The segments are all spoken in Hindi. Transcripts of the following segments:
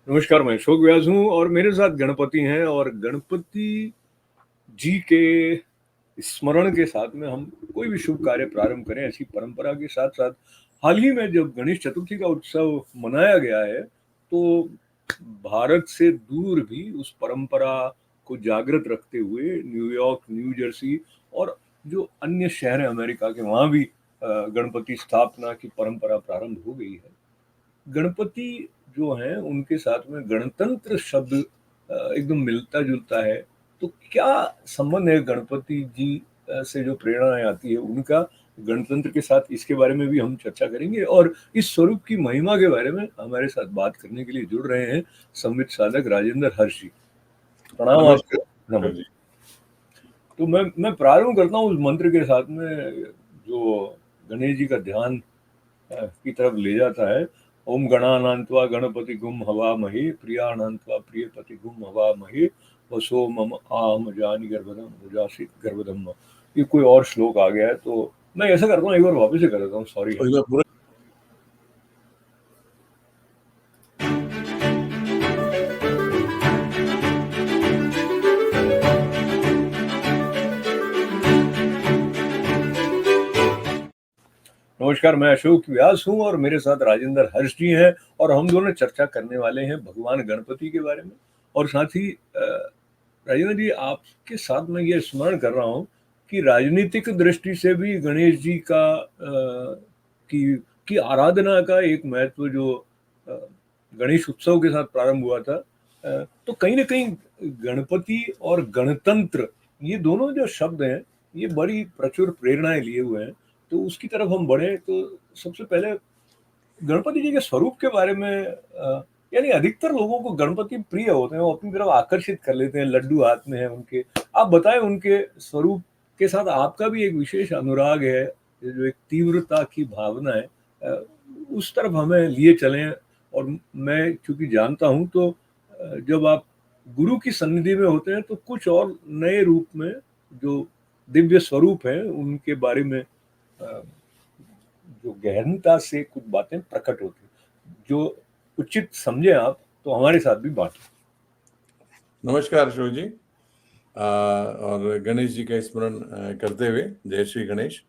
नमस्कार, मैं अशोक व्यास हूँ और मेरे साथ गणपति हैं और गणपति जी के स्मरण के साथ में हम कोई भी शुभ कार्य प्रारंभ करें, ऐसी परंपरा के साथ-साथ हाल ही में जब गणेश चतुर्थी का उत्सव मनाया गया है, तो भारत से दूर भी उस परंपरा को जागृत रखते हुए न्यूयॉर्क, न्यू जर्सी और जो अन्य शहर हैं अमेरिका के, वहाँ भी गणपति स्थापना की परंपरा प्रारंभ हो गई है। गणपति जो हैं, उनके साथ में गणतंत्र शब्द एकदम मिलता-जुलता है। तो क्या संबंध है गणपति जी से जो प्रेरणाएँ आती है उनका गणतंत्र के साथ? इसके बारे में भी हम चर्चा करेंगे और इस स्वरूप की महिमा के बारे में हमारे साथ बात करने के लिए जुड़ रहे हैं संगीत साधक राजेंद्र हर्ष जी। प्रणाम आपको। नमस्कार जी। तो मैं प्रारंभ करता हूँ उस मंत्र के साथ में जो गणेश जी का ध्यान की तरफ ले जाता है। ओम गणानान्त्वा गणपतिगुम हवामहे प्रियाणान्त्वा प्रियपतिगुम हवामहे वसो मम आम जानि गर्भधम उजासि गर्भधम। ये कोई और श्लोक आ गया है, तो मैं ऐसा करता हूँ, एक बार वापस से कर देता हूँ, सॉरी है। पूरा नमस्कार, मैं अशोक व्यास हूँ और मेरे साथ राजेंद्र हर्ष जी हैं और हम दोनों चर्चा करने वाले हैं भगवान गणपति के बारे में। और साथ ही राजेंद्र जी, आपके साथ मैं ये स्मरण कर रहा हूँ कि राजनीतिक दृष्टि से भी गणेश जी का की आराधना का एक महत्व जो अ, गणेश उत्सव के साथ प्रारंभ हुआ था, तो कहीं न कहीं गणपति और गणतंत्र, ये दोनों जो शब्द हैं, ये बड़ी प्रचुर प्रेरणाएँ लिए हुए हैं। तो उसकी तरफ हम बढ़ें तो सबसे पहले गणपति जी के स्वरूप के बारे में यानी अधिकतर लोगों को गणपति प्रिय होते हैं, वो अपनी तरफ आकर्षित कर लेते हैं, लड्डू हाथ में है उनके। आप बताएँ उनके स्वरूप के साथ आपका भी एक विशेष अनुराग है, ये जो एक तीव्रता की भावना है, उस तरफ हमें लिए चलें। और मैं चूँकि जानता हूँ तो जब आप गुरु की सन्निधि में होते हैं तो कुछ और नए रूप में जो दिव्य स्वरूप है उनके बारे में जो गहनता से कुछ बातें प्रकट होती हैं। जो उचित समझें आप, तो हमारे साथ भी बाँटें। नमस्कार अशोक जी। और गणेश जी का स्मरण करते हुए जय श्री गणेश।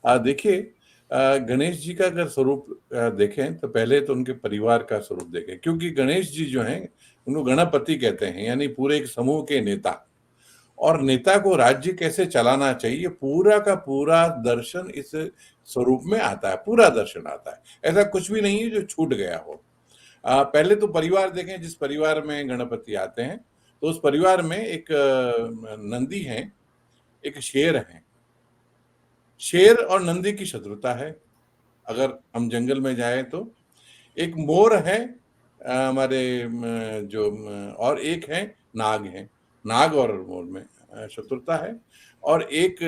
देखिए, गणेश जी का अगर स्वरूप देखें तो पहले तो उनके परिवार का स्वरूप देखें, क्योंकि गणेश जी जो हैं उनको गणपति कहते हैं, यानी पूरे एक समूह के नेता। और नेता को राज्य कैसे चलाना चाहिए, पूरा का पूरा दर्शन इस स्वरूप में आता है, पूरा दर्शन आता है। ऐसा कुछ भी नहीं है जो छूट गया हो। पहले तो परिवार देखें, जिस परिवार में गणपति आते हैं तो उस परिवार में एक नंदी है, एक शेर है। शेर और नंदी की शत्रुता है। अगर हम जंगल में जाएं तो एक मोर है, हमारे और एक है नाग है। नाग और मोर में शत्रुता है। और एक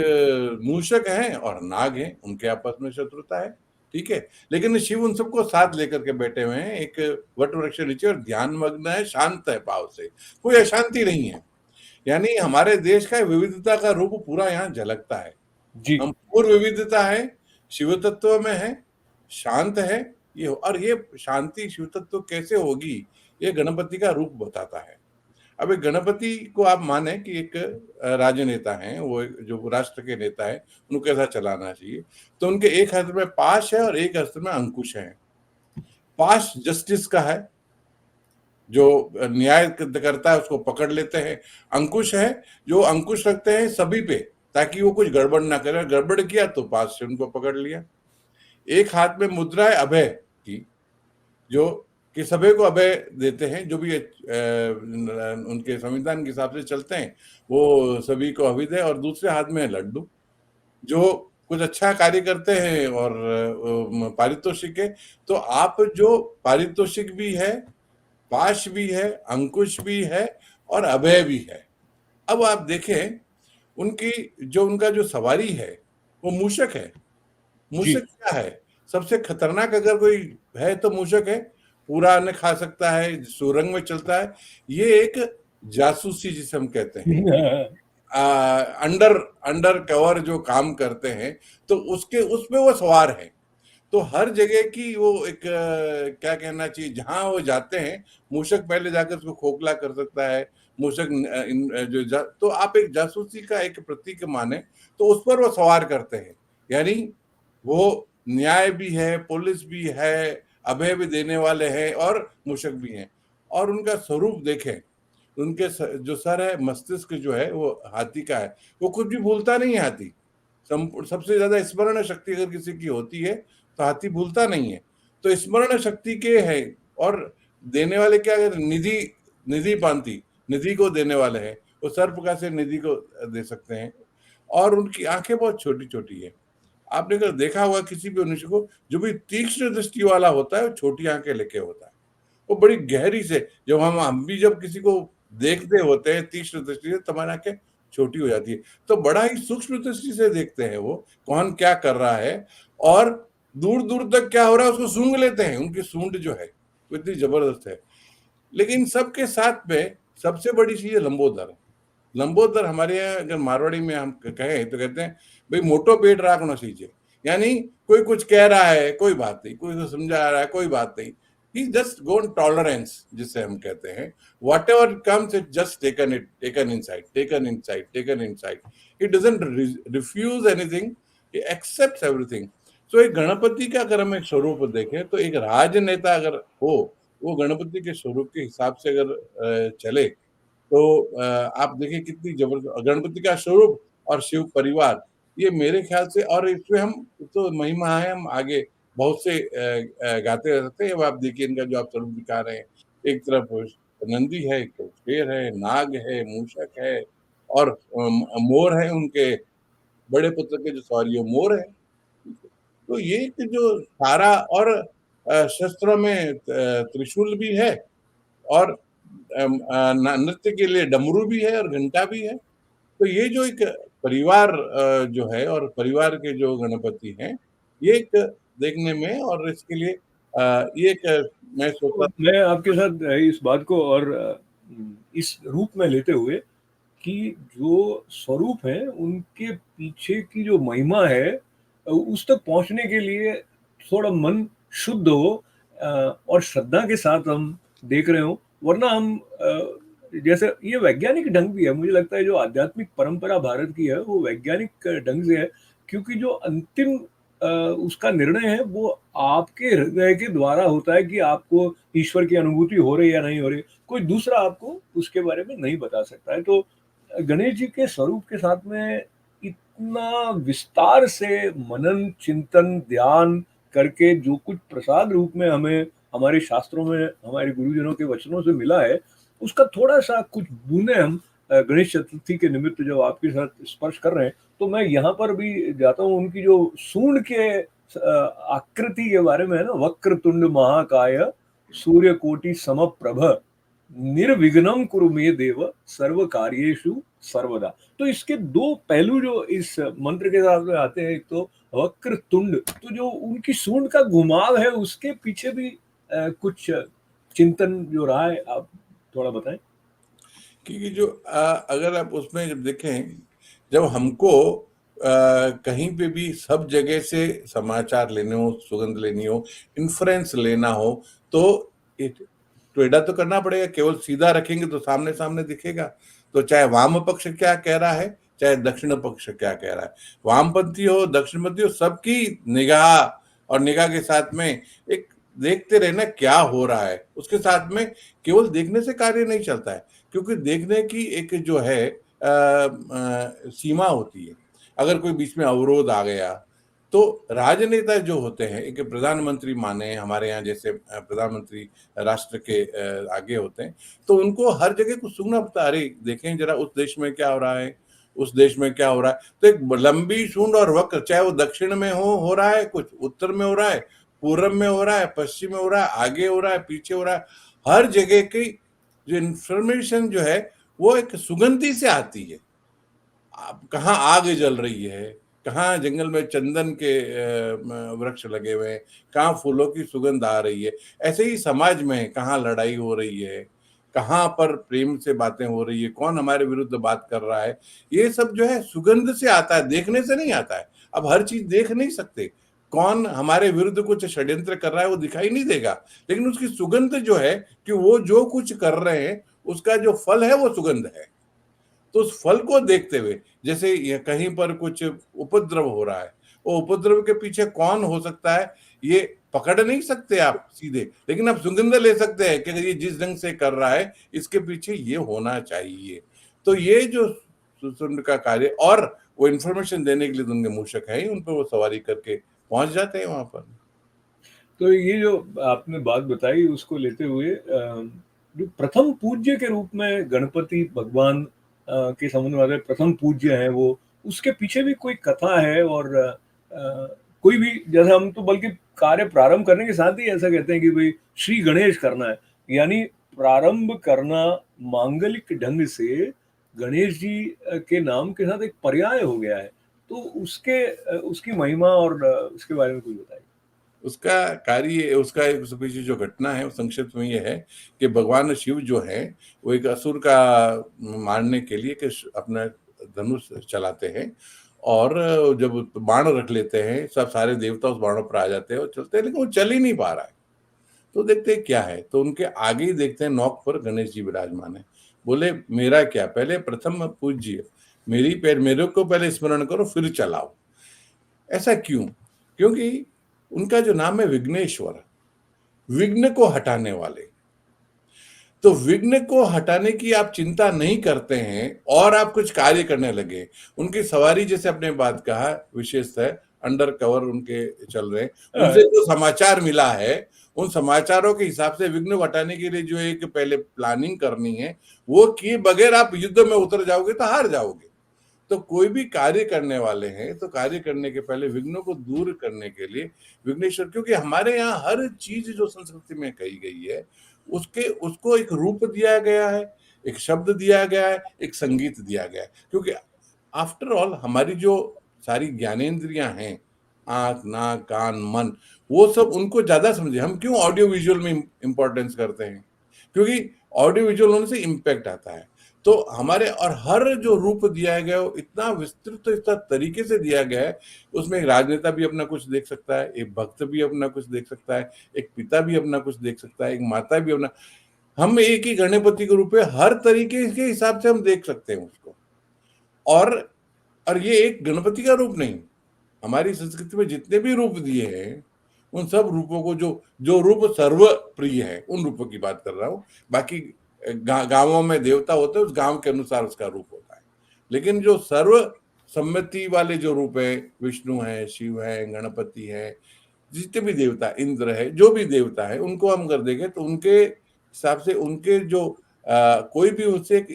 मूषक है और नाग है, उनके आपस में शत्रुता है। ठीक है, लेकिन शिव उन सबको साथ लेकर के बैठे हुए हैं एक वट वृक्ष नीचे और ध्यान मग्न है, शांत है भाव से, कोई अशांति नहीं है। यानी हमारे देश का विविधता का रूप पूरा यहाँ झलकता है। जी। हम पूर्ण विविधता है, शिव तत्व में है, शांत है। ये शांति शिव तत्व कैसे होगी, ये गणपति का रूप बताता है। अब एक गणपति को आप माने कि एक राजनेता हैं, वो जो राष्ट्र के नेता है, उनको कैसा चलाना चाहिए, तो उनके एक हाथ में पाश है और एक हाथ में अंकुश है। पाश जस्टिस का है, जो न्याय करता है उसको पकड़ लेते हैं। अंकुश है, जो अंकुश रखते हैं सभी पे, ताकि वो कुछ गड़बड़ ना करे, गड़बड़ किया तो पास से उनको पकड़ लिया। एक हाथ में मुद्रा है अभय की, जो कि सभी को अभय देते हैं, जो भी उनके संविधान के हिसाब से चलते हैं वो सभी को अभय दे। और दूसरे हाथ में है लड्डू, जो कुछ अच्छा कार्य करते हैं और पारितोषिक है। तो आप जो पारितोषिक भी है, पाश भी है, अंकुश भी है और अभय भी है। अब आप देखें उनकी उनका जो सवारी है वो मूषक है। जी। मूषक क्या है, सबसे खतरनाक अगर कोई है तो मूषक है। पूरा अन्न खा सकता है, सुरंग में चलता है। ये एक जासूसी जिसे हम कहते हैं, अंडर अंडर कवर जो काम करते हैं, तो उसके उसमें वो सवार है। तो हर जगह की वो एक क्या कहना चाहिए, जहां वो जाते हैं मूषक पहले जाकर उसको खोखला कर सकता है, मूषक तो आप एक जासूसी का एक प्रतीक माने तो उस पर वो सवार करते हैं। यानी वो न्याय भी है, पुलिस भी है, अभय भी देने वाले हैं और मूषक भी हैं। और उनका स्वरूप देखें, उनके जो सर है, मस्तिष्क जो है वो हाथी का है, वो कुछ भी भूलता नहीं है हाथी। सबसे ज्यादा स्मरण शक्ति अगर किसी की होती है तो हाथी भूलता नहीं है। तो स्मरण शक्ति के है और देने वाले क्या है, निधि, निधि पांति, निधि को देने वाले हैं। वो सर्प का से निधि को दे सकते हैं। और उनकी आंखें बहुत छोटी छोटी है। आपने अगर देखा होगा किसी भी मनुष्य को जो भी तीक्ष्ण दृष्टि वाला होता है वो छोटी आंखें लेके होता है। वो बड़ी गहरी से, जब हम भी जब किसी को देखते होते हैं तीक्ष्ण दृष्टि से, तुम्हारी आंखें छोटी हो जाती है। तो बड़ा ही सूक्ष्म दृष्टि से देखते हैं वो कौन क्या कर रहा है और दूर दूर तक क्या हो रहा है उसको सूंघ लेते हैं। उनकी सूंड जो है वो इतनी जबरदस्त है। लेकिन सबके साथ में सबसे बड़ी चीज है लंबोदर। लंबोदर हमारे यहाँ अगर मारवाड़ी में हम कहें तो कहते हैं भाई मोटो पेट राखना सीखे। यानी कोई कुछ कह रहा है कोई बात नहीं, कोई कुछ समझा रहा है कोई बात नहीं, ही जस्ट गोन टॉलरेंस जिसे हम कहते हैं। Whatever comes it just taken inside, taken inside, taken inside. It doesn't refuse anything, he accepts everything. So एक गणपति का अगर हम एक स्वरूप देखें तो एक राजनेता अगर हो, वो गणपति के स्वरूप के हिसाब से अगर चले तो आप देखिए कितनी जबरदस्त गणपति का स्वरूप और शिव परिवार, ये मेरे ख्याल से। और इसमें हम तो महिमा है, हम आगे बहुत से गाते रहते हैं। अब आप देखिए इनका जो आप स्वरूप दिखा रहे हैं, एक तरफ नंदी है, एक तरफ शेर है, नाग है, मूषक है और मोर है, उनके बड़े पुत्र के जो सवारी मोर है। तो ये एक जो सारा और शस्त्रों में त्रिशूल भी है और नृत्य के लिए डमरू भी है और घंटा भी है। तो ये जो एक परिवार जो है और परिवार के जो गणपति हैं, ये एक देखने में और इसके लिए ये एक मैं सोचता। तो मैं आपके साथ इस बात को और इस रूप में लेते हुए कि जो स्वरूप है उनके पीछे की जो महिमा है उस तक पहुंचने के लिए थोड़ा मन शुद्ध हो और श्रद्धा के साथ हम देख रहे हो, वरना हम जैसे ये वैज्ञानिक ढंग भी है। मुझे लगता है जो आध्यात्मिक परंपरा भारत की है वो वैज्ञानिक ढंग से है, क्योंकि जो अंतिम उसका निर्णय है वो आपके हृदय के द्वारा होता है कि आपको ईश्वर की अनुभूति हो रही है या नहीं हो रही। कोई दूसरा आपको उसके बारे में नहीं बता सकता है। तो गणेश जी के स्वरूप के साथ में इतना विस्तार से मनन, चिंतन, ध्यान करके जो कुछ प्रसाद रूप में हमें हमारे शास्त्रों में हमारे गुरुजनों के वचनों से मिला है, उसका थोड़ा-सा कुछ बूँदें हम गणेश चतुर्थी के निमित्त जब आपके साथ स्पर्श कर रहे हैं, तो मैं यहाँ पर भी जाता हूँ उनकी जो सूंड के आकृति के बारे में है ना, वक्रतुंड महाकाय सूर्यकोटि समप्रभ निर्विघ्नं कुरु मे देव सर्व कार्येषु सर्वदा। तो इसके दो पहलू जो इस मंत्र के साथ में आते हैं, एक तो वक्रतुंड, तो जो उनकी सूंड का घुमाव है उसके पीछे भी कुछ चिंतन जो रहा है, आप थोड़ा बताएं। क्योंकि जो अगर आप उसमें जब देखें, जब हमको कहीं पे भी सब जगह से समाचार लेने हो, सुगंध लेनी हो, इन्फ्लुएंस लेना हो, तो टेढ़ा तो करना पड़ेगा। केवल सीधा रखेंगे तो सामने सामने दिखेगा। तो चाहे वाम पक्ष क्या कह रहा है, चाहे दक्षिण पक्ष क्या कह रहा है, वामपंथी हो दक्षिणपंथी हो, सबकी निगाह और निगाह के साथ में एक देखते रहना क्या हो रहा है। उसके साथ में केवल देखने से कार्य नहीं चलता है, क्योंकि देखने की एक जो है सीमा होती है। अगर कोई बीच में अवरोध आ गया तो राजनेता जो होते हैं, एक प्रधानमंत्री माने हमारे यहाँ जैसे प्रधानमंत्री राष्ट्र के आगे होते हैं, तो उनको हर जगह कुछ सुनना पड़ता है। अरे देखें जरा उस देश में क्या हो रहा है, उस देश में क्या हो रहा है। तो एक लंबी सूंड और वक्र, चाहे वो दक्षिण में हो रहा है, कुछ उत्तर में हो रहा है, पूर्व में हो रहा है, पश्चिम में हो रहा है, आगे हो रहा है, पीछे हो रहा है, हर जगह की जो इंफॉर्मेशन जो है वो एक सुगंधी से आती है। कहाँ आग जल रही है, कहाँ जंगल में चंदन के वृक्ष लगे हुए हैं, कहाँ फूलों की सुगंध आ रही है। ऐसे ही समाज में कहाँ लड़ाई हो रही है, कहाँ पर प्रेम से बातें हो रही है, कौन हमारे विरुद्ध बात कर रहा है, ये सब जो है सुगंध से आता है, देखने से नहीं आता है। अब हर चीज देख नहीं सकते, कौन हमारे विरुद्ध कुछ षड्यंत्र कर रहा है वो दिखाई नहीं देगा, लेकिन उसकी सुगंध जो है कि वो जो कुछ कर रहे हैं उसका जो फल है वो सुगंध है। तो उस फल को देखते हुए, जैसे ये कहीं पर कुछ उपद्रव हो रहा है, वो उपद्रव के पीछे कौन हो सकता है ये पकड़ नहीं सकते आप सीधे, लेकिन आप सुगंध ले सकते हैं कि अगर ये जिस ढंग से कर रहा है इसके पीछे ये होना चाहिए। तो ये जो सुंड का कार्य, और वो इंफॉर्मेशन देने के लिए तो उनके मूषक है ही, उन पर वो सवारी करके पहुंच जाते हैं वहां पर। तो ये जो आपने बात बताई उसको लेते हुए जो प्रथम पूज्य के रूप में गणपति भगवान के संबंध में प्रथम पूज्य है वो, उसके पीछे भी कोई कथा है। और कोई भी, जैसे हम तो बल्कि कार्य प्रारंभ करने के साथ ही ऐसा कहते हैं कि भाई श्री गणेश करना है, यानी प्रारंभ करना मांगलिक ढंग से गणेश जी के नाम के साथ एक पर्याय हो गया है। तो उसकी महिमा और उसके बारे में कुछ बताइए। उसका कार्य, उसका उस पीछे जो घटना है वो संक्षिप्त में ये है कि भगवान शिव जो है वो एक असुर का मारने के लिए कि अपना धनुष चलाते हैं, और जब बाण रख लेते हैं सब सारे देवता उस बाणों पर आ जाते हैं और चलते हैं, लेकिन वो चल ही नहीं पा रहा है। तो देखते हैं क्या है, तो उनके आगे ही देखते हैं नौक पर गणेश जी विराजमान है। बोले मेरा क्या, पहले प्रथम पूज्य मेरे को पहले स्मरण करो फिर चलाओ। ऐसा क्यों? क्योंकि उनका जो नाम है विघ्नेश्वर, विघ्न को हटाने वाले। तो विघ्न को हटाने की आप चिंता नहीं करते हैं और आप कुछ कार्य करने लगे। उनकी सवारी, जैसे आपने बात कहा, विशेष है, अंडर कवर उनके चल रहे हैं, उनसे जो समाचार मिला है उन समाचारों के हिसाब से विघ्न को हटाने के लिए जो एक पहले प्लानिंग करनी है वो किए बगैर आप युद्ध में उतर जाओगे तो हार जाओगे। तो कोई भी कार्य करने वाले हैं तो कार्य करने के पहले विघ्नों को दूर करने के लिए विघ्नेश्वर, क्योंकि हमारे यहाँ हर चीज जो संस्कृति में कही गई है उसको एक रूप दिया गया है, एक शब्द दिया गया है, एक संगीत दिया गया है। क्योंकि आफ्टर ऑल हमारी जो सारी ज्ञानेंद्रियां हैं, आंख नाक कान मन, वो सब उनको ज्यादा समझे। हम क्यों ऑडियो विजुअल में इंपॉर्टेंस करते हैं? क्योंकि ऑडियो विजुअल होने से इम्पैक्ट आता है। तो हमारे, और हर जो रूप दिया गया है वो इतना विस्तृत, इतना तरीके से दिया गया है, उसमें एक राजनेता भी अपना कुछ देख सकता है, एक भक्त भी अपना कुछ देख सकता है, एक पिता भी अपना कुछ देख सकता है, एक माता भी अपना। हम एक ही गणपति के रूप में हर तरीके के हिसाब से हम देख सकते हैं उसको। और ये एक गणपति का रूप नहीं, हमारी संस्कृति में जितने भी रूप दिए हैं उन सब रूपों को, जो रूप सर्व प्रिय है उन रूपों की बात कर रहा हूँ। बाकी गांवों में देवता होते हैं, उस गांव के अनुसार उसका रूप होता है, लेकिन जो सर्व सम्मति वाले जो रूप है, विष्णु है, शिव है, गणपति है, जितने भी देवता, इंद्र है, जो भी देवता है, उनको हम कर देंगे तो उनके हिसाब से उनके जो कोई भी उससे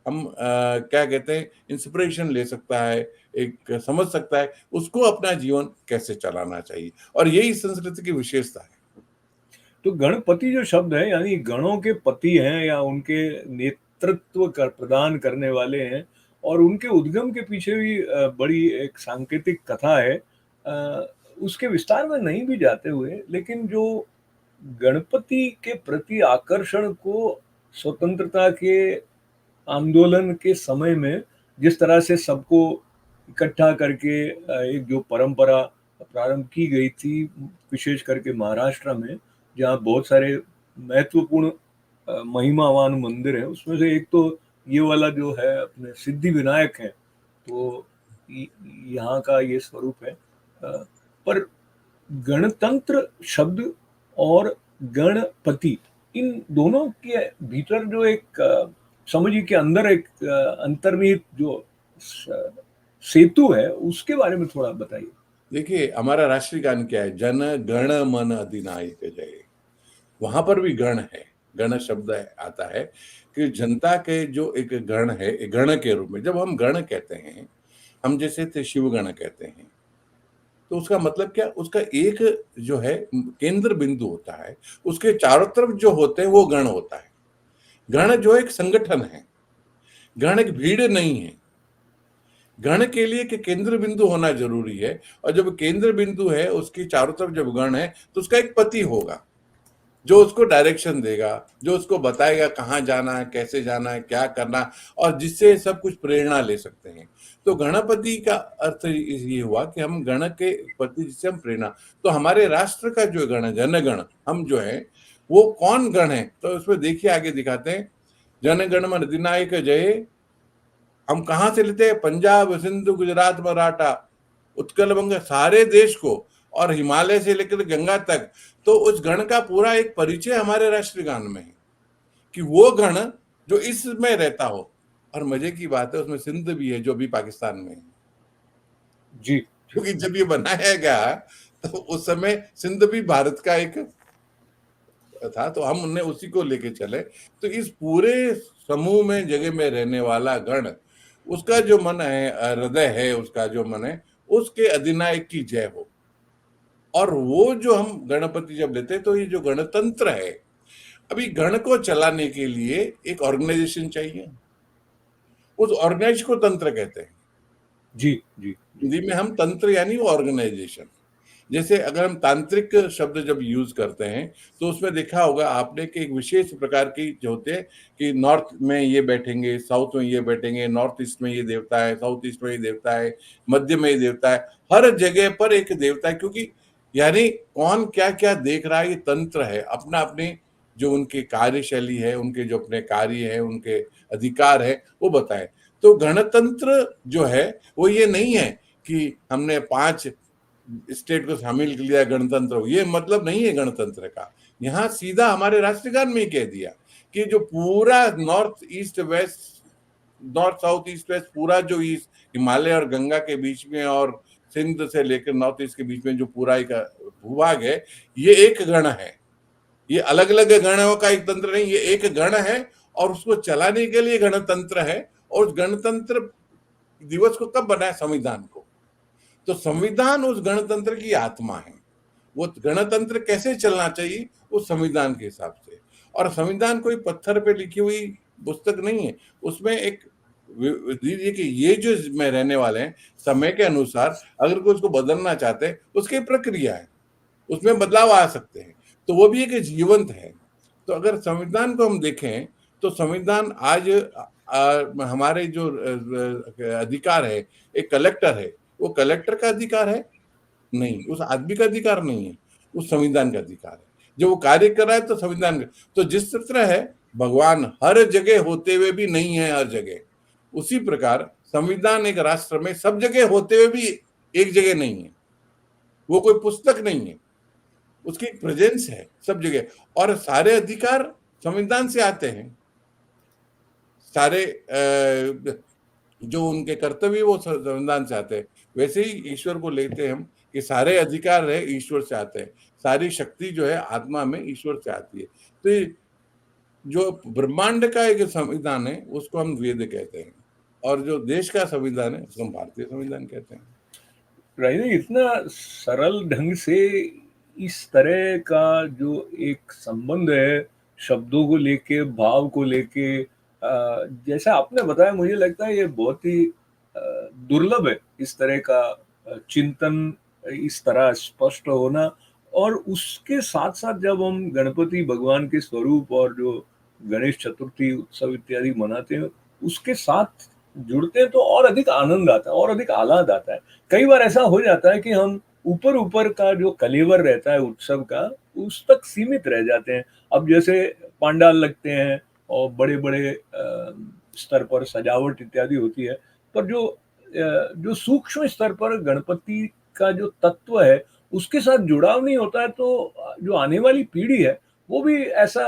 हम क्या कहते हैं, इंस्पिरेशन ले सकता है, एक समझ सकता है उसको अपना जीवन कैसे चलाना चाहिए, और यही संस्कृति की विशेषता है। तो गणपति जो शब्द है, यानी गणों के पति हैं या उनके नेतृत्व प्रदान करने वाले हैं, और उनके उद्गम के पीछे भी बड़ी एक सांकेतिक कथा है। उसके विस्तार में नहीं भी जाते हुए, लेकिन जो गणपति के प्रति आकर्षण को स्वतंत्रता के आंदोलन के समय में जिस तरह से सबको इकट्ठा करके एक जो परंपरा प्रारंभ की गई थी, विशेष करके महाराष्ट्र में, जहाँ बहुत सारे महत्वपूर्ण महिमावान मंदिर हैं, उसमें से एक तो ये वाला जो है अपने सिद्धि विनायक है, तो यहाँ का ये स्वरूप है। पर गणतंत्र शब्द और गणपति, इन दोनों के भीतर जो एक समझिए कि अंदर एक अंतर्निहित जो सेतु है, उसके बारे में थोड़ा बताइए। देखिए, हमारा राष्ट्रीय गान क्या है? जन गण मन अधिनायक जय। वहां पर भी गण है, गण शब्द आता है कि जनता के जो एक गण है, एक गण के रूप में जब हम गण कहते हैं, हम जैसे थे शिवगण कहते हैं, तो उसका मतलब क्या? उसका एक जो है केंद्र बिंदु होता है, उसके चारों तरफ जो होते हैं वो गण होता है। गण जो एक संगठन है, गण एक भीड़ नहीं है। गण के लिए कि केंद्र बिंदु होना जरूरी है, और जब केंद्र बिंदु है उसकी चारों तरफ जब गण है तो उसका एक पति होगा जो उसको डायरेक्शन देगा, जो उसको बताएगा कहाँ जाना है, कैसे जाना है, क्या करना, और जिससे सब कुछ प्रेरणा ले सकते हैं। तो गणपति का अर्थ ये हुआ कि हम गण के प्रति जिससे हम प्रेरणा, तो हमारे राष्ट्र का जो गण, जनगण, हम जो है वो कौन गण है, तो उसमें देखिए आगे दिखाते हैं, जनगण मन अधिनायक जय। हम कहाँ से लेते हैं? पंजाब, सिंधु, गुजरात, मराठा, उत्कल, बंग, सारे देश को, और हिमालय से लेकर गंगा तक। तो उस गण का पूरा एक परिचय हमारे राष्ट्रीय गान में है कि वो गण जो इसमें रहता हो। और मजे की बात है, उसमें सिंध भी है जो अभी पाकिस्तान में है, जी। क्योंकि जब ये बनाया गया तो उस समय सिंध भी भारत का एक था, तो हम उन्हें उसी को लेके चले। तो इस पूरे समूह में, जगह में रहने वाला गण, उसका जो मन है, हृदय है उसका जो मन है, उसके अधिनायक की जय हो। और वो जो हम गणपति जब लेते हैं, तो ये जो गणतंत्र है, अभी गण को चलाने के लिए एक ऑर्गेनाइजेशन चाहिए, उस ऑर्गेनाइज को तंत्र कहते हैं। जी जी। हिंदी में हम तंत्र यानी वो ऑर्गेनाइजेशन। जैसे अगर हम तांत्रिक शब्द जब यूज करते हैं, तो उसमें देखा होगा आपने कि एक विशेष प्रकार की जो होते हैं कि नॉर्थ में ये बैठेंगे, साउथ में ये बैठेंगे, नॉर्थ ईस्ट में ये देवता है, साउथ ईस्ट में ये देवता है, मध्य में ये देवता है, हर जगह पर एक देवता है। क्योंकि यानी कौन क्या क्या देख रहा है, ये तंत्र है, अपना अपने जो उनकी कार्यशैली है, उनके जो अपने कार्य है, उनके अधिकार है, वो बताए। तो गणतंत्र जो है वो ये नहीं है कि हमने 5 स्टेट को शामिल कर लिया गणतंत्र, ये मतलब नहीं है गणतंत्र का। यहाँ सीधा हमारे राष्ट्रगान में ही कह दिया कि जो पूरा north east west, north south east west, पूरा जो ईस्ट हिमालय और गंगा के बीच में और सिंध से लेकर नॉर्थ ईस्ट के बीच में जो पूरा एक भूभाग है, ये एक गण है। ये अलग अलग गणों का एक तंत्र नहीं, ये एक गण है, और उसको चलाने के लिए गणतंत्र है। और गणतंत्र दिवस को कब बनाया? संविधान को। तो संविधान उस गणतंत्र की आत्मा है। वो गणतंत्र कैसे चलना चाहिए, उस संविधान के हिसाब से। और संविधान कोई पत्थर पे लिखी हुई पुस्तक नहीं है, उसमें एक दीजिए कि ये जो इसमें रहने वाले हैं, समय के अनुसार अगर कोई उसको बदलना चाहते हैं, उसकी प्रक्रिया है, उसमें बदलाव आ सकते हैं, तो वो भी एक जीवंत है। तो अगर संविधान को हम देखें, तो संविधान आज हमारे जो अधिकार है, एक कलेक्टर है, वो कलेक्टर का अधिकार है नहीं, उस आदमी का अधिकार नहीं है, उस संविधान का अधिकार है। जो वो कार्य कर रहा है, तो संविधान का। तो जिस तरह है भगवान हर जगह होते हुए भी नहीं है हर जगह, उसी प्रकार संविधान एक राष्ट्र में सब जगह होते हुए भी एक जगह नहीं है। वो कोई पुस्तक नहीं है, उसकी प्रेजेंस है सब जगह। और सारे अधिकार संविधान से आते हैं, सारे जो उनके कर्तव्य वो संविधान से आते हैं। वैसे ही ईश्वर को लेते हैं हम कि सारे अधिकार है ईश्वर से आते हैं, सारी शक्ति जो है आत्मा में ईश्वर से आती है। तो ये जो ब्रह्मांड का एक संविधान है उसको हम वेद कहते हैं, और जो देश का संविधान है उसको हम भारतीय संविधान कहते हैं। राइट, इतना सरल ढंग से इस तरह का जो एक संबंध है शब्दों को लेके, भाव को लेके, जैसा आपने बताया, मुझे लगता है ये बहुत ही दुर्लभ है इस तरह का चिंतन, इस तरह स्पष्ट होना। और उसके साथ साथ जब हम गणपति भगवान के स्वरूप और जो गणेश चतुर्थी उत्सव इत्यादि मनाते हैं, उसके साथ जुड़ते हैं, तो और अधिक आनंद आता है और अधिक आह्लाद आता है। कई बार ऐसा हो जाता है कि हम ऊपर ऊपर का जो कलेवर रहता है उत्सव का, उस तक सीमित रह जाते हैं। अब जैसे पंडाल लगते हैं और बड़े बड़े स्तर पर सजावट इत्यादि होती है, पर जो सूक्ष्म स्तर पर गणपति का जो तत्व है उसके साथ जुड़ाव नहीं होता है, तो जो आने वाली पीढ़ी है वो भी ऐसा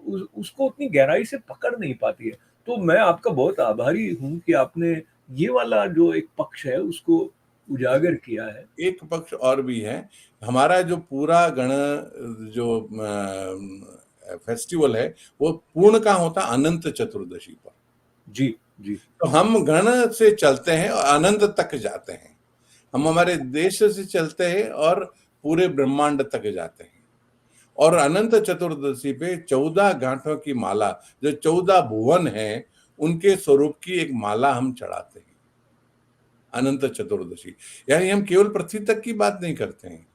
उसको उतनी गहराई से पकड़ नहीं पाती है। तो मैं आपका बहुत आभारी हूँ कि आपने ये वाला जो एक पक्ष है उसको उजागर किया है। एक पक्ष और भी है, हमारा जो पूरा गण जो फेस्टिवल है वो पूर्ण कहाँ होता है? अनंत चतुर्दशी पर। जी जी। तो हम गण से चलते हैं और अनंत तक जाते हैं। हम हमारे देश से चलते हैं और पूरे ब्रह्मांड तक जाते हैं। और अनंत चतुर्दशी पे 14 गांठों की माला, जो 14 भुवन है उनके स्वरूप की एक माला हम चढ़ाते हैं अनंत चतुर्दशी। यानी हम केवल पृथ्वी तक की बात नहीं करते हैं,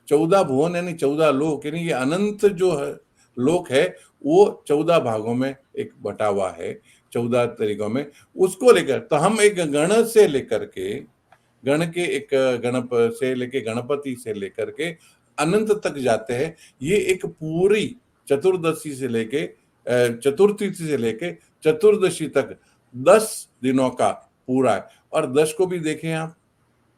14 भुवन यानी 14 लोक, यानी ये अनंत जो है लोक है वो 14 भागों में एक बटा हुआ है, 14 तरीकों में, उसको लेकर तो हम एक गण से लेकर के गण के एक गणप से लेके गणपति से लेकर के अनंत तक जाते हैं। ये एक पूरी चतुर्दशी से लेके चतुर्थी से लेके चतुर्दशी तक 10 दिनों का पूरा है। और 10 को भी देखें आप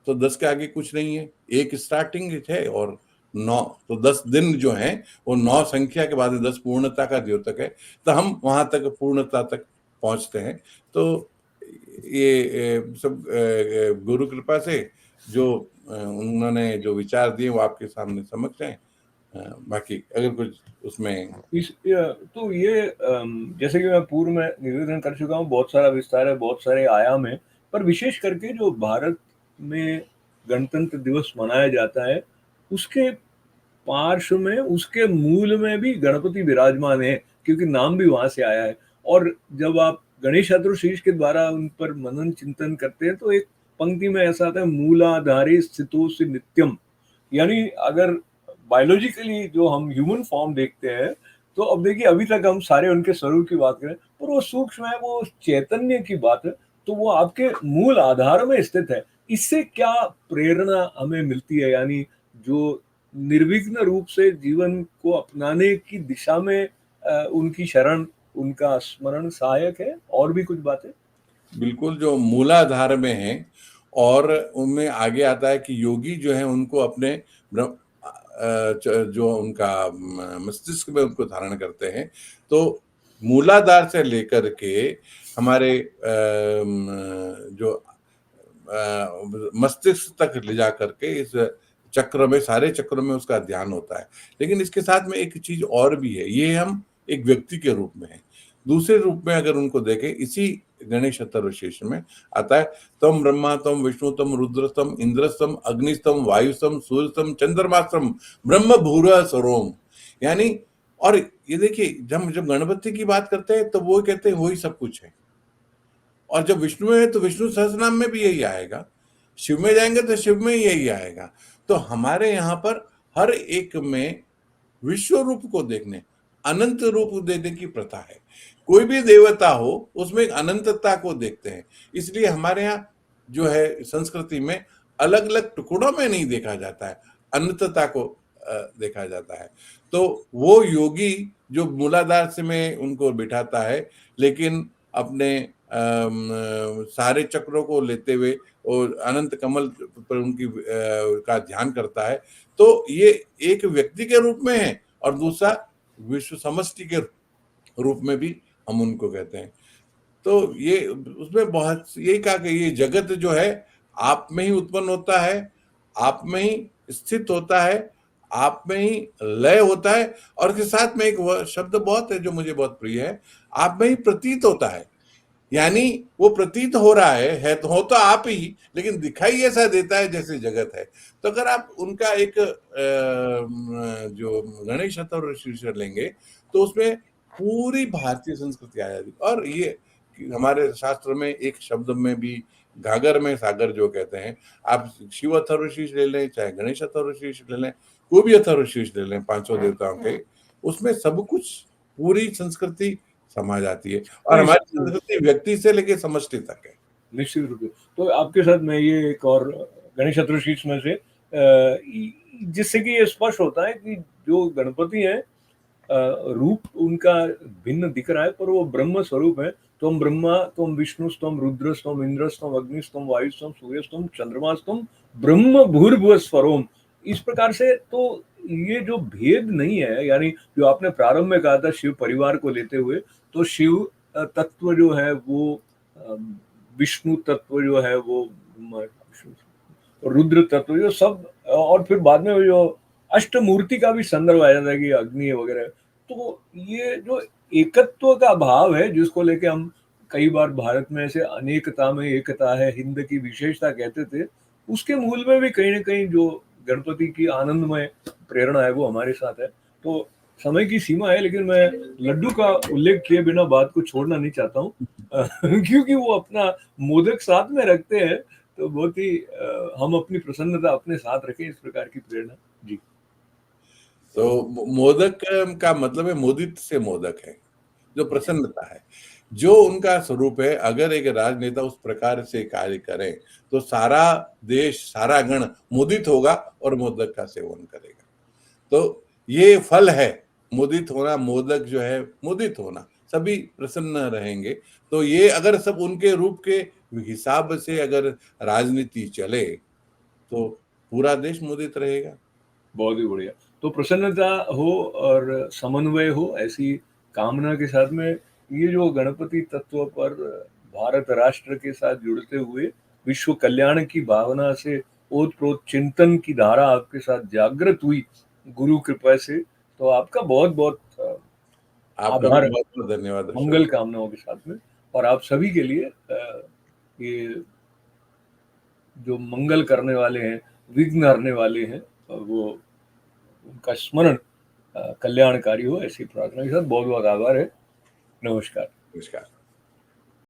तो 10 के आगे कुछ नहीं है, एक स्टार्टिंग है और 9, तो 10 दिन जो हैं वो 9 संख्या के बाद 10 पूर्णता का द्योतक है, तो हम वहां तक पूर्णता तक पहुंचते हैं। तो ये सब गुरु कृपा से जो उन्होंने जो विचार दिए वो आपके सामने समक्ष हैं। बाकी अगर कुछ उसमें तो ये जैसे कि मैं पूर्व में निवेदन कर चुका हूँ, बहुत सारा विस्तार है, बहुत सारे आयाम है, पर विशेष करके जो भारत में गणतंत्र दिवस मनाया जाता है, उसके पार्श्व में, उसके मूल में भी गणपति विराजमान है, क्योंकि नाम भी वहां से आया है। और जब आप गणेश चतुर्शीष के द्वारा उन पर मनन चिंतन करते हैं तो एक पंक्ति में ऐसा आता है, मूलाधारे स्थितोऽसि नित्यम। यानी अगर बायोलॉजिकली जो हम ह्यूमन फॉर्म देखते हैं, तो अब देखिए अभी तक हम सारे उनके स्वरूप की बात करें, पर वो सूक्ष्म है, वो चैतन्य की बात है, तो वो आपके मूल आधार में स्थित है। इससे क्या प्रेरणा हमें मिलती है, यानी जो निर्विघ्न रूप से जीवन को अपनाने की दिशा में उनकी शरण, उनका स्मरण सहायक है, और भी कुछ बातें? बिल्कुल जो मूलाधार में है, और उनमें आगे आता है कि योगी जो है उनको अपने जो उनका मस्तिष्क में उनको धारण करते हैं। तो मूलाधार से लेकर के हमारे जो मस्तिष्क तक ले जा करके इस चक्र में, सारे चक्रों में उसका ध्यान होता है। लेकिन इसके साथ में एक चीज और भी है, ये हम एक व्यक्ति के रूप में है। दूसरे रूप में अगर उनको देखें, इसी गणेश अथर्वशीर्ष में आता है, तम ब्रह्मा तम विष्णु तम रुद्र तम इंद्र तम अग्नि तम वायु तम सूर्य तम चंद्रमा तम ब्रह्म भूर सरोम। यानी, और ये देखिए जब जब गणपति की बात करते हैं तो वो कहते हैं वही सब कुछ है। और जब विष्णु है तो विष्णु सहस्त्रनाम में भी यही आएगा, शिव में जाएंगे तो शिव में यही आएगा। तो हमारे यहाँ पर हर एक में विश्व रूप को देखने, अनंत रूप देने की प्रथा है। कोई भी देवता हो उसमें एक अनंतता को देखते हैं। इसलिए हमारे यहाँ जो है संस्कृति में अलग अलग टुकड़ों में नहीं देखा जाता है, अनंतता को देखा जाता है। तो वो योगी जो मूलाधार से में उनको बिठाता है, लेकिन अपने सारे चक्रों को लेते हुए और अनंत कमल पर उनकी का ध्यान करता है, तो ये एक व्यक्ति के रूप में है और दूसरा विश्व समष्टि के रूप में भी हम उनको कहते हैं। तो ये उसमें बहुत यही कहा कि ये जगत जो है आप में ही उत्पन्न होता है, आप में ही स्थित होता है, आप में ही लय होता है, और इसके साथ में एक शब्द बहुत है जो मुझे बहुत प्रिय है, आप में ही प्रतीत होता है। यानी वो प्रतीत हो रहा है तो हो तो आप ही, लेकिन दिखाई ऐसा देता है जैसे जगत है। तो अगर आप उनका एक जो गणेश अथर्वशीर्ष लेंगे तो उसमें पूरी भारतीय संस्कृति आ जाती है। और ये हमारे शास्त्र में एक शब्द में भी घाघर में सागर जो कहते हैं, आप शिव अथर्वशीर्ष ले लें, चाहे गणेश अथर्वशीर्ष ले लें, कोई भी अथर्वशीर्ष ले लें 500 देवताओं के, उसमें सब कुछ पूरी संस्कृति समा जाती है। और हमारी संस्कृति व्यक्ति से लेके समष्टि तक है। निश्चित रूप से। तो आपके साथ मैं ये एक और गणेश चतुर्शीर्ष में से जिससे कि ये स्पष्ट होता है कि जो गणपति है, रूप उनका भिन्न दिख रहा है, पर वो ब्रह्म स्वरूप है। त्वं ब्रह्मा त्वं विष्णुस्त्वं रुद्रस्त्वं इंद्रस्त्वं अग्निस्त्वं वायुस्त्वं सूर्यस्त्वं चंद्रमास्त्वं ब्रह्म भूर्भुवः स्वरोम। इस प्रकार से तो ये जो भेद नहीं है, यानी जो आपने प्रारंभ में कहा था शिव परिवार को लेते हुए, तो शिव तत्व जो है वो, विष्णु तत्व जो है वो, रुद्र तत्व जो सब, और फिर बाद में जो अष्टमूर्ति का भी संदर्भ आ जाता है कि अग्नि वगैरह। तो ये जो एकत्व का भाव है जिसको लेके हम कई बार भारत में ऐसे अनेकता में एकता है, हिंद की विशेषता कहते थे, उसके मूल में भी कहीं ना कहीं जो गणपति की आनंदमय प्रेरणा है वो हमारे साथ है। तो समय की सीमा है, लेकिन मैं लड्डू का उल्लेख किए बिना बात को छोड़ना नहीं चाहता हूँ क्योंकि वो अपना मोदक साथ में रखते हैं, तो बहुत ही हम अपनी प्रसन्नता अपने साथ रखें, इस प्रकार की प्रेरणा। जी। तो मोदक का मतलब है मोदित से मोदक है, जो प्रसन्नता है, जो उनका स्वरूप है। अगर एक राजनेता उस प्रकार से कार्य करें तो सारा देश, सारा गण मोदित होगा और मोदक का सेवन करेगा। तो ये फल है मोदित होना, मोदक जो है मोदित होना, सभी प्रसन्न रहेंगे। तो ये अगर सब उनके रूप के हिसाब से अगर राजनीति चले तो पूरा देश मोदित रहेगा। बहुत ही बढ़िया। तो प्रसन्नता हो और समन्वय हो, ऐसी कामना के साथ में ये जो गणपति तत्व पर भारत राष्ट्र के साथ जुड़ते हुए विश्व कल्याण की भावना से ओतप्रोत चिंतन की धारा आपके साथ जागृत हुई गुरु कृपा से, तो आपका बहुत बहुत आपका भी आभार, बहुत बहुत धन्यवाद अशोक मंगल जी। कामनाओं के साथ में। और आप सभी के लिए ये जो मंगल करने वाले हैं, विघ्न हरने वाले हैं, वो उनका स्मरण कल्याणकारी हो, ऐसी प्रार्थना के साथ बहुत बहुत आभार है। नमस्कार। नमस्कार।